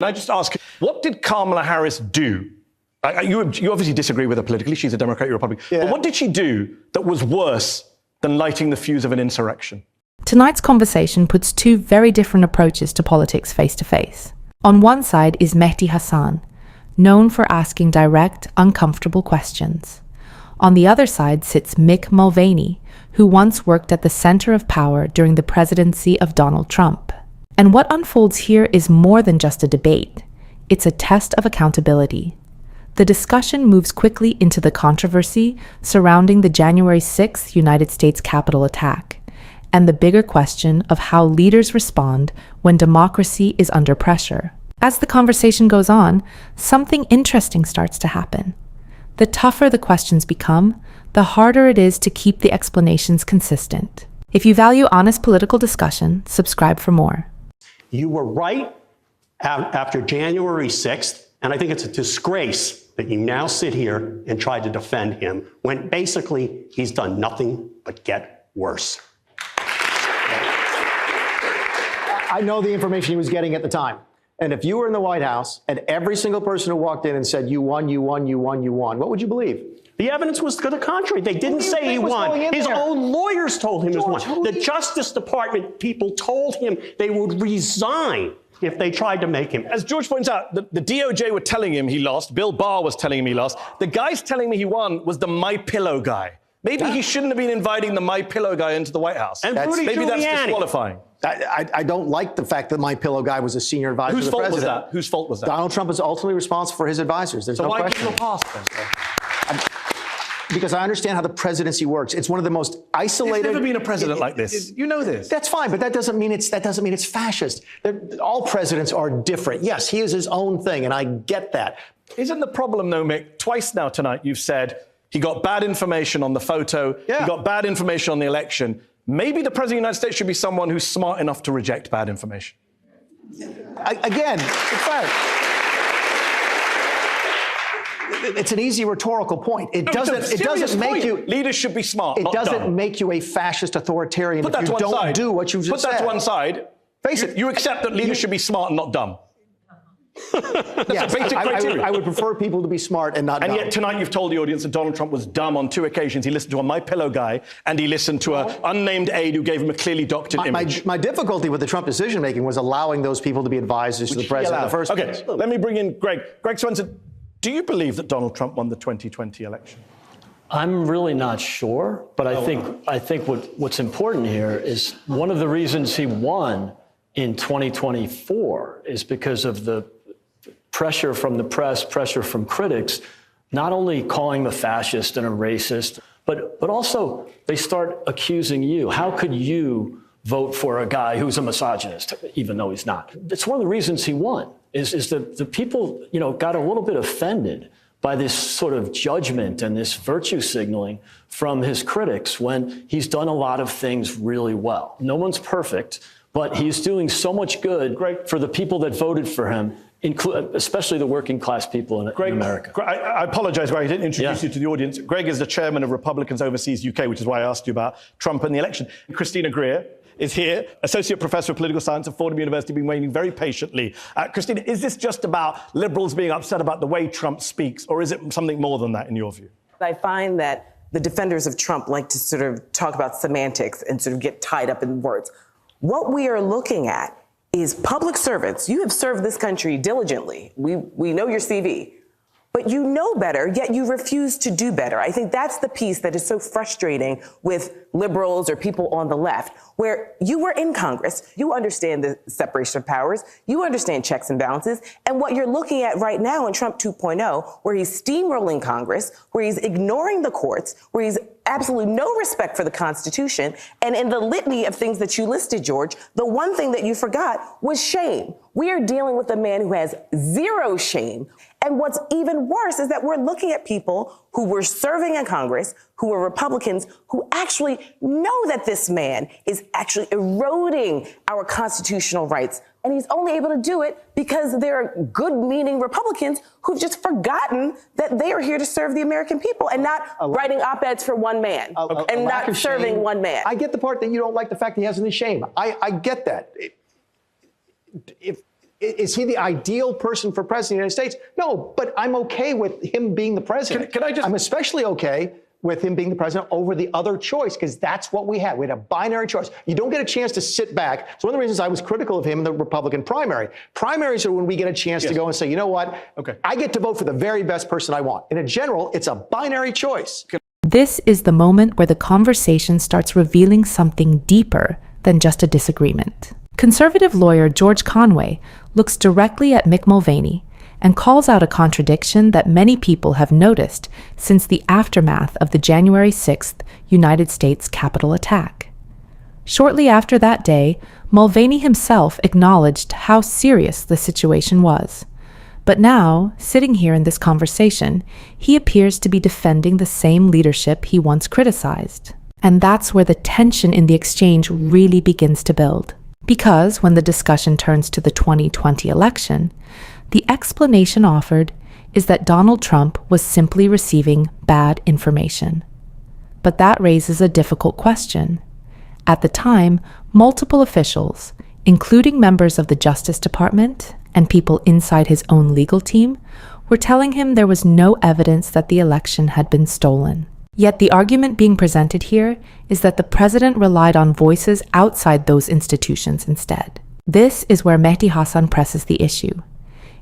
Can I just ask, what did Kamala Harris do? You obviously disagree with her politically. She's a Democrat, you're a Republican. Yeah. But what did she do that was worse than lighting the fuse of an insurrection? Tonight's conversation puts two very different approaches to politics face to face. On one side is Mehdi Hasan, known for asking direct, uncomfortable questions. On the other side sits Mick Mulvaney, who once worked at the center of power during the presidency of Donald Trump. And what unfolds here is more than just a debate. It's a test of accountability. The discussion moves quickly into the controversy surrounding the January 6th United States Capitol attack, and the bigger question of how leaders respond when democracy is under pressure. As the conversation goes on, something interesting starts to happen. The tougher the questions become, the harder it is to keep the explanations consistent. If you value honest political discussion, subscribe for more. You were right after January 6th, and I think it's a disgrace that you now sit here and try to defend him when basically he's done nothing but get worse. I know the information he was getting at the time. And if you were in the White House and every single person who walked in and said, you won, you won, you won, you won, what would you believe? The evidence was to the contrary. They didn't say he won. His own lawyers told him he won. The Justice Department people told him they would resign if they tried to make him. As George points out, the DOJ were telling him he lost. Bill Barr was telling him he lost. The guy's telling me he won was the My Pillow guy. Maybe he shouldn't have been inviting the My Pillow guy into the White House. And maybe that's disqualifying. I don't like the fact that My Pillow guy was a senior advisor to the president. Whose fault was that? Whose fault was that? Donald Trump is ultimately responsible for his advisors. There's no question. So why give him a pass then? Because I understand how the presidency works. It's one of the most isolated. There's never been a president like this. You know this. That's fine, but that doesn't mean it's fascist. All presidents are different. Yes, he is his own thing, and I get that. Isn't the problem, though, Mick, twice now tonight you've said he got bad information on the photo, he got bad information on the election. Maybe the President of the United States should be someone who's smart enough to reject bad information. Again, it's an easy rhetorical point. It doesn't make you. Leaders should be smart. It doesn't make you a fascist authoritarian if you don't do what you just said. Put that to one side. Face it. You accept that leaders should be smart and not dumb. Yes, I would prefer people to be smart and not dumb. And yet tonight you've told the audience that Donald Trump was dumb on two occasions. He listened to a My Pillow guy and he listened to an unnamed aide who gave him a clearly doctored image. My difficulty with the Trump decision-making was allowing those people to be advisors to the president in the first place. Okay, let me bring in Greg. Greg Swenson, do you believe that Donald Trump won the 2020 election? I'm really not sure, but I think what's important here is one of the reasons he won in 2024 is because of the pressure from the press, pressure from critics, not only calling the fascist and a racist, but also they start accusing you. How could you vote for a guy who's a misogynist, even though he's not? It's one of the reasons he won, is that the people, got a little bit offended by this sort of judgment and this virtue signaling from his critics when he's done a lot of things really well. No one's perfect, but he's doing so much good for the people that voted for him, especially the working class people in America. I apologize, Greg, I didn't introduce you to the audience. Greg is the chairman of Republicans Overseas UK, which is why I asked you about Trump and the election. Christina Greer is here, Associate Professor of Political Science at Fordham University, been waiting very patiently. Christina, is this just about liberals being upset about the way Trump speaks, or is it something more than that in your view? I find that the defenders of Trump like to sort of talk about semantics and sort of get tied up in words. What we are looking at is public servants. You have served this country diligently. We know your CV, but you know better, yet you refuse to do better. I think that's the piece that is so frustrating with liberals or people on the left, where you were in Congress, you understand the separation of powers, you understand checks and balances, and what you're looking at right now in Trump 2.0, where he's steamrolling Congress, where he's ignoring the courts, where he's absolutely no respect for the Constitution, and in the litany of things that you listed, George, the one thing that you forgot was shame. We are dealing with a man who has zero shame. And what's even worse is that we're looking at people who were serving in Congress, who were Republicans, who actually know that this man is actually eroding our constitutional rights. And he's only able to do it because there are good-meaning Republicans who've just forgotten that they are here to serve the American people and not writing op-eds for one man and not serving one man. I get the part that you don't like the fact that he has any shame. I get that. Is he the ideal person for president of the United States? No, but I'm okay with him being the president. I'm especially okay with him being the president over the other choice, because that's what we had. We had a binary choice. You don't get a chance to sit back. It's one of the reasons I was critical of him in the Republican primary. Primaries are when we get a chance to go and say, you know what? I get to vote for the very best person I want. In a general, it's a binary choice. This is the moment where the conversation starts revealing something deeper than just a disagreement. Conservative lawyer George Conway looks directly at Mick Mulvaney and calls out a contradiction that many people have noticed since the aftermath of the January 6th United States Capitol attack. Shortly after that day, Mulvaney himself acknowledged how serious the situation was. But now, sitting here in this conversation, he appears to be defending the same leadership he once criticized. And that's where the tension in the exchange really begins to build. Because when the discussion turns to the 2020 election, the explanation offered is that Donald Trump was simply receiving bad information. But that raises a difficult question. At the time, multiple officials, including members of the Justice Department and people inside his own legal team, were telling him there was no evidence that the election had been stolen. Yet the argument being presented here is that the president relied on voices outside those institutions instead. This is where Mehdi Hasan presses the issue.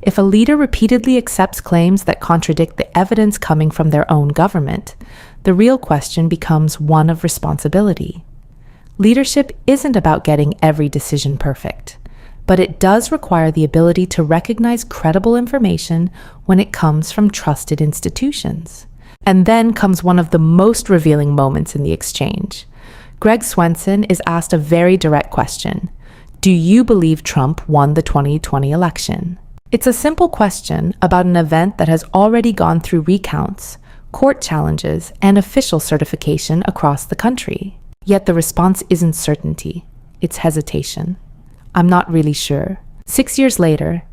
If a leader repeatedly accepts claims that contradict the evidence coming from their own government, the real question becomes one of responsibility. Leadership isn't about getting every decision perfect, but it does require the ability to recognize credible information when it comes from trusted institutions. And then comes one of the most revealing moments in the exchange. Greg Swenson is asked a very direct question. Do you believe Trump won the 2020 election? It's a simple question about an event that has already gone through recounts, court challenges, and official certification across the country. Yet the response isn't certainty, it's hesitation. I'm not really sure. 6 years later,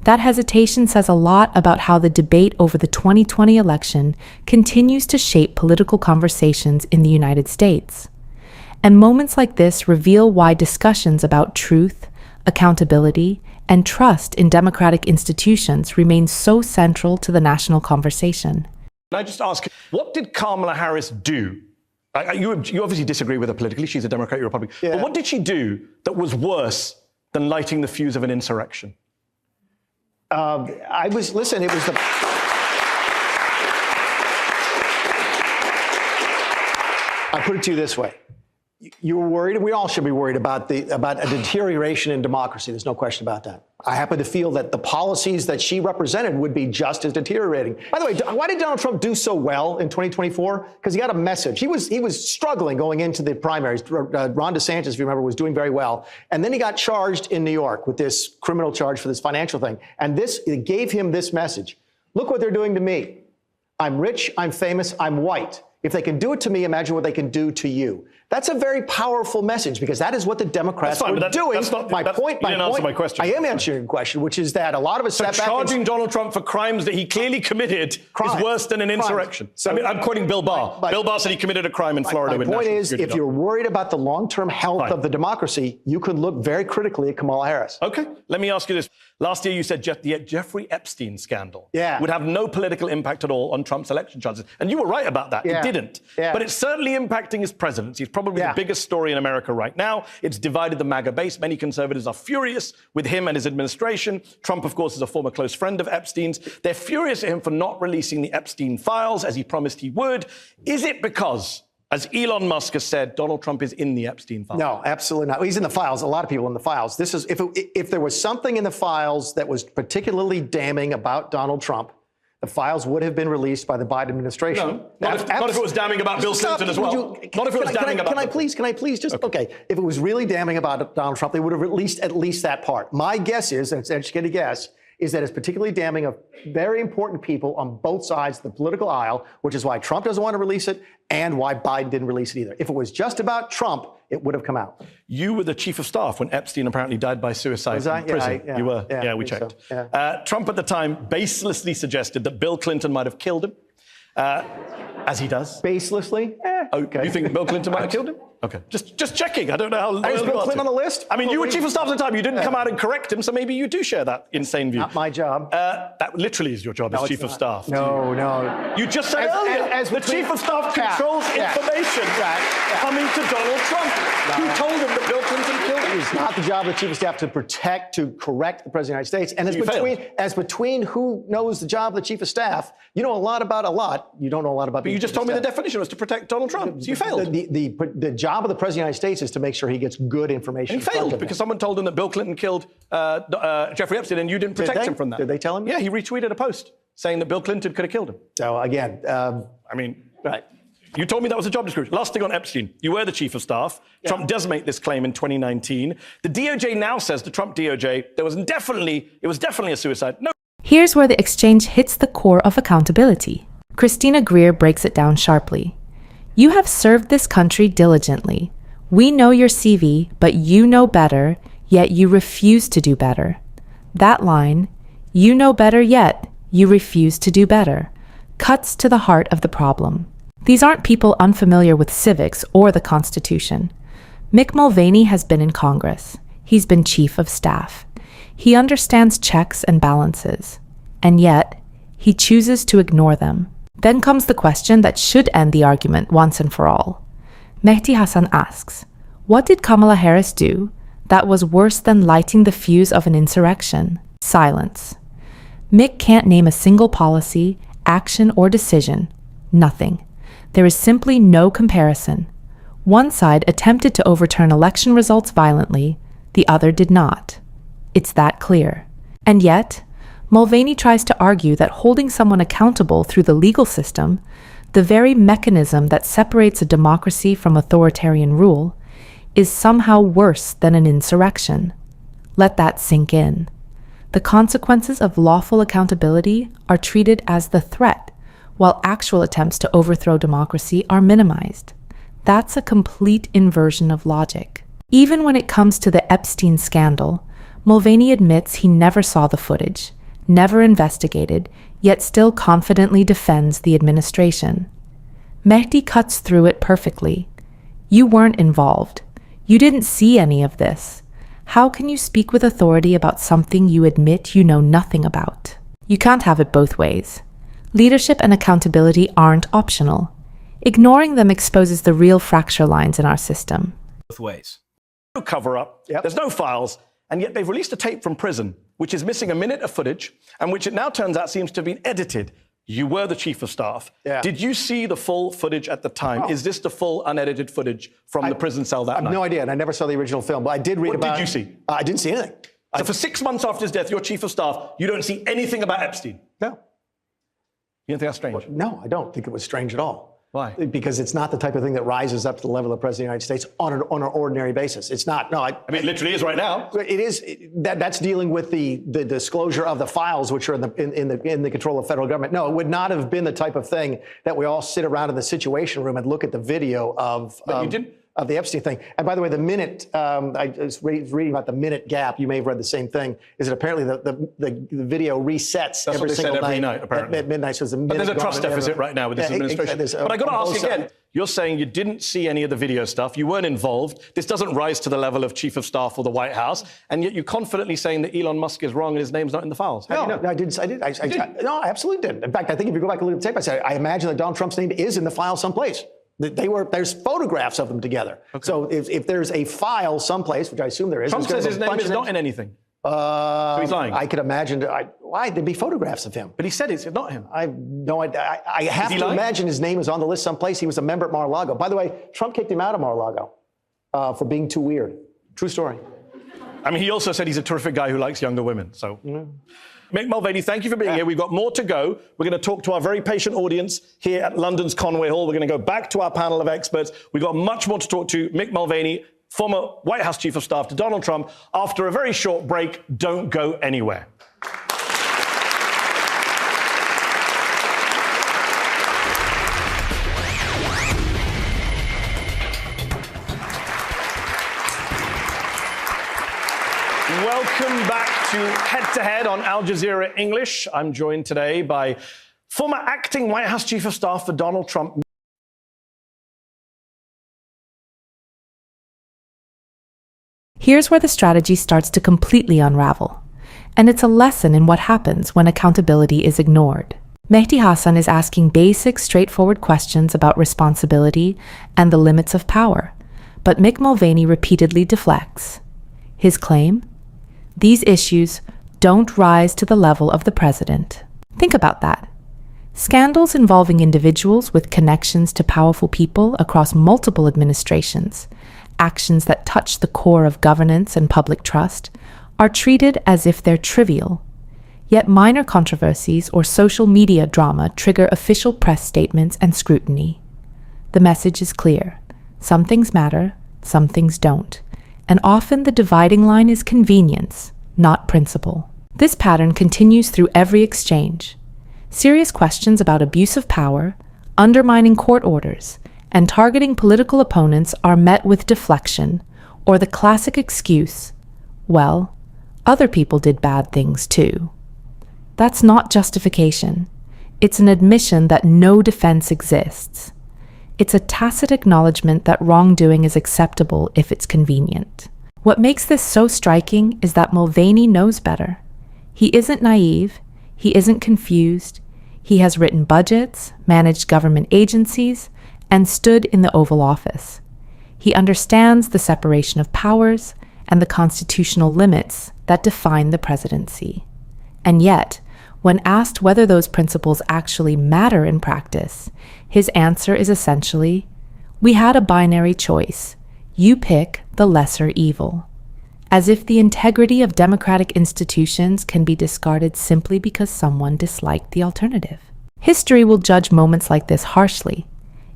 that hesitation says a lot about how the debate over the 2020 election continues to shape political conversations in the United States. And moments like this reveal why discussions about truth, accountability, and trust in democratic institutions remain so central to the national conversation. Can I just ask, what did Kamala Harris do? You obviously disagree with her politically. She's a Democrat, you're a Republican. Yeah. But what did she do that was worse than lighting the fuse of an insurrection? It was the... I put it to you this way. You were worried, and we all should be worried about a deterioration in democracy. There's no question about that. I happen to feel that the policies that she represented would be just as deteriorating. By the way, why did Donald Trump do so well in 2024? Because he got a message. He was struggling going into the primaries. Ron DeSantis, if you remember, was doing very well. And then he got charged in New York with this criminal charge for this financial thing. And it gave him this message. Look what they're doing to me. I'm rich, I'm famous, I'm white. If they can do it to me, imagine what they can do to you. That's a very powerful message, because that is what the Democrats were doing. My point. You didn't answer my question. I am answering your question, which is that a lot of us sat back. Charging Donald Trump for crimes that he clearly committed is worse than an insurrection. So, I mean, I'm quoting Bill Barr. Bill Barr said he committed a crime in Florida. My point is, if you're worried about the long-term health of the democracy, you could look very critically at Kamala Harris. Okay, let me ask you this. Last year, you said the Jeffrey Epstein scandal would have no political impact at all on Trump's election chances. And you were right about that. It didn't. But it's certainly impacting his presidency. It's probably the biggest story in America right now. It's divided the MAGA base. Many conservatives are furious with him and his administration. Trump, of course, is a former close friend of Epstein's. They're furious at him for not releasing the Epstein files, as he promised he would. Is it because, as Elon Musk has said, Donald Trump is in the Epstein files? No, absolutely not. He's in the files. A lot of people in the files. This is if there was something in the files that was particularly damning about Donald Trump, the files would have been released by the Biden administration. No, not if it was damning about Bill Clinton as well. Not if it was damning about. Can I please just okay? If it was really damning about Donald Trump, they would have released at least that part. My guess is, and it's an educated guess, is that it's particularly damning of very important people on both sides of the political aisle, which is why Trump doesn't want to release it and why Biden didn't release it either. If it was just about Trump, it would have come out. You were the chief of staff when Epstein apparently died by suicide in prison. Yeah, you were. Yeah, we checked. So, Trump at the time baselessly suggested that Bill Clinton might have killed him. As he does. Baselessly? Okay. You think Bill Clinton might have killed him? Okay. Just checking. I don't know how loyal Is you Bill are Clinton to. on the list? I mean, you were chief of staff at the time. You didn't come out and correct him, so maybe you do share that insane view. Not my job. That literally is your job as chief of staff. No, no. You just said earlier, the chief of staff controls information coming to Donald Trump. Who told him that Bill Clinton killed him? It's not the job of the chief of staff to protect, to correct the president of the United States. And as between who knows the job of the chief of staff, you know a lot about a lot. You don't know a lot about. But you just told me the definition was to protect Donald Trump. So you failed. The job of the president of the United States is to make sure he gets good information. And he failed because someone told him that Bill Clinton killed Jeffrey Epstein, and you didn't protect him from that. Did they tell him? Yeah, he retweeted a post saying that Bill Clinton could have killed him. So again, I mean, right. You told me that was a job description. Last thing on Epstein. You were the chief of staff. Yeah. Trump does make this claim in 2019. The DOJ now says, the Trump DOJ, it was definitely a suicide. No. Here's where the exchange hits the core of accountability. Christina Greer breaks it down sharply. You have served this country diligently. We know your CV, but you know better, yet you refuse to do better. That line, you know better yet you refuse to do better, cuts to the heart of the problem. These aren't people unfamiliar with civics or the Constitution. Mick Mulvaney has been in Congress. He's been chief of staff. He understands checks and balances. And yet, he chooses to ignore them. Then comes the question that should end the argument once and for all. Mehdi Hasan asks, what did Kamala Harris do that was worse than lighting the fuse of an insurrection? Silence. Mick can't name a single policy, action, or decision. Nothing. There is simply no comparison. One side attempted to overturn election results violently, the other did not. It's that clear. And yet, Mulvaney tries to argue that holding someone accountable through the legal system, the very mechanism that separates a democracy from authoritarian rule, is somehow worse than an insurrection. Let that sink in. The consequences of lawful accountability are treated as the threat, while actual attempts to overthrow democracy are minimized. That's a complete inversion of logic. Even when it comes to the Epstein scandal, Mulvaney admits he never saw the footage, never investigated, yet still confidently defends the administration. Mehdi cuts through it perfectly. You weren't involved. You didn't see any of this. How can you speak with authority about something you admit you know nothing about? You can't have it both ways. Leadership and accountability aren't optional. Ignoring them exposes the real fracture lines in our system. Both ways. No cover-up, there's no files, and yet they've released a tape from prison, which is missing a minute of footage, and which it now turns out seems to have been edited. You were the chief of staff. Yeah. Did you see the full footage at the time? Oh. Is this the full unedited footage from the prison cell that night? I have no idea, and I never saw the original film, but I did read about it. What did you see? I didn't see anything. So for 6 months after his death, you're chief of staff, you don't see anything about Epstein? No. You don't think that's strange? Well, no, I don't think it was strange at all. Why? Because it's not the type of thing that rises up to the level of the President of the United States on an ordinary basis. It's not. No, I mean, it literally is right now. It is. That's dealing with the disclosure of the files, which are in the control of federal government. No, it would not have been the type of thing that we all sit around in the Situation Room and look at the video of the Epstein thing. And by the way, the minute, I was reading about the minute gap, you may have read the same thing, is that apparently the video resets every single night apparently. At midnight. So but there's a trust deficit right now with this administration. But I got to ask you again, you're saying you didn't see any of the video stuff, you weren't involved, this doesn't rise to the level of chief of staff or the White House, and yet you're confidently saying that Elon Musk is wrong and his name's not in the files. How do you know? I didn't. No, I absolutely didn't. In fact, I think if you go back and look at the tape, I said, I imagine that Donald Trump's name is in the file someplace. There's photographs of them together. Okay. So if there's a file someplace, which I assume there is. Trump says his name is not in anything. So he's lying. I could imagine. Why? There'd be photographs of him. But he said it's not him. I have to imagine his name is on the list someplace. He was a member at Mar-a-Lago. By the way, Trump kicked him out of Mar-a-Lago for being too weird. True story. I mean, he also said he's a terrific guy who likes younger women. So. Mick Mulvaney, thank you for being here. We've got more to go. We're going to talk to our very patient audience here at London's Conway Hall. We're going to go back to our panel of experts. We've got much more to talk to Mick Mulvaney, former White House Chief of Staff to Donald Trump. After a very short break, don't go anywhere. Welcome back to Head to Head on Al Jazeera English. I'm joined today by Former acting White House Chief of Staff for Donald Trump. Here's where the strategy starts to completely unravel. And it's a lesson in what happens when accountability is ignored. Mehdi Hasan is asking basic, straightforward questions about responsibility and the limits of power, but Mick Mulvaney repeatedly deflects. His claim? These issues don't rise to the level of the president. Think about that. Scandals involving individuals with connections to powerful people across multiple administrations, actions that touch the core of governance and public trust, are treated as if they're trivial. Yet minor controversies or social media drama trigger official press statements and scrutiny. The message is clear. Some things matter, some things don't. And often the dividing line is convenience, not principle. This pattern continues through every exchange. Serious questions about abuse of power, undermining court orders, and targeting political opponents are met with deflection, or the classic excuse, well, other people did bad things too. That's not justification. It's an admission that no defense exists. It's a tacit acknowledgement that wrongdoing is acceptable if it's convenient. What makes this so striking is that Mulvaney knows better. He isn't naive, he isn't confused, he has written budgets, managed government agencies, and stood in the Oval Office. He understands the separation of powers and the constitutional limits that define the presidency. And yet, when asked whether those principles actually matter in practice, his answer is essentially, we had a binary choice. You pick the lesser evil. As if the integrity of democratic institutions can be discarded simply because someone disliked the alternative. History will judge moments like this harshly.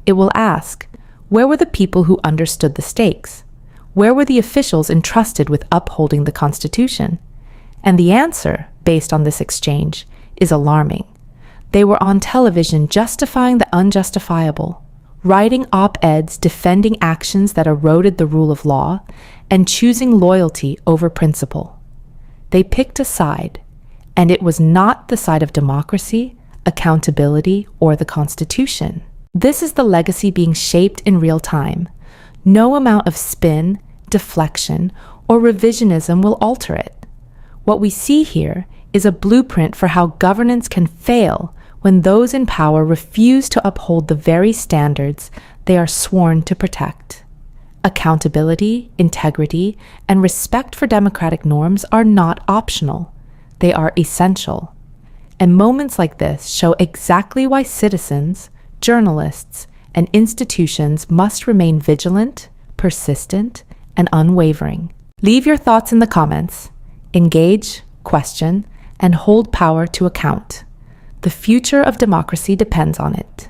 It will ask, where were the people who understood the stakes? Where were the officials entrusted with upholding the Constitution? And the answer, based on this exchange, is alarming. They were on television justifying the unjustifiable, writing op-eds defending actions that eroded the rule of law, and choosing loyalty over principle. They picked a side, and it was not the side of democracy, accountability, or the Constitution. This is the legacy being shaped in real time. No amount of spin, deflection, or revisionism will alter it. What we see here is a blueprint for how governance can fail when those in power refuse to uphold the very standards they are sworn to protect. Accountability, integrity, and respect for democratic norms are not optional. They are essential. And moments like this show exactly why citizens, journalists, and institutions must remain vigilant, persistent, and unwavering. Leave your thoughts in the comments. Engage, question, and hold power to account. The future of democracy depends on it.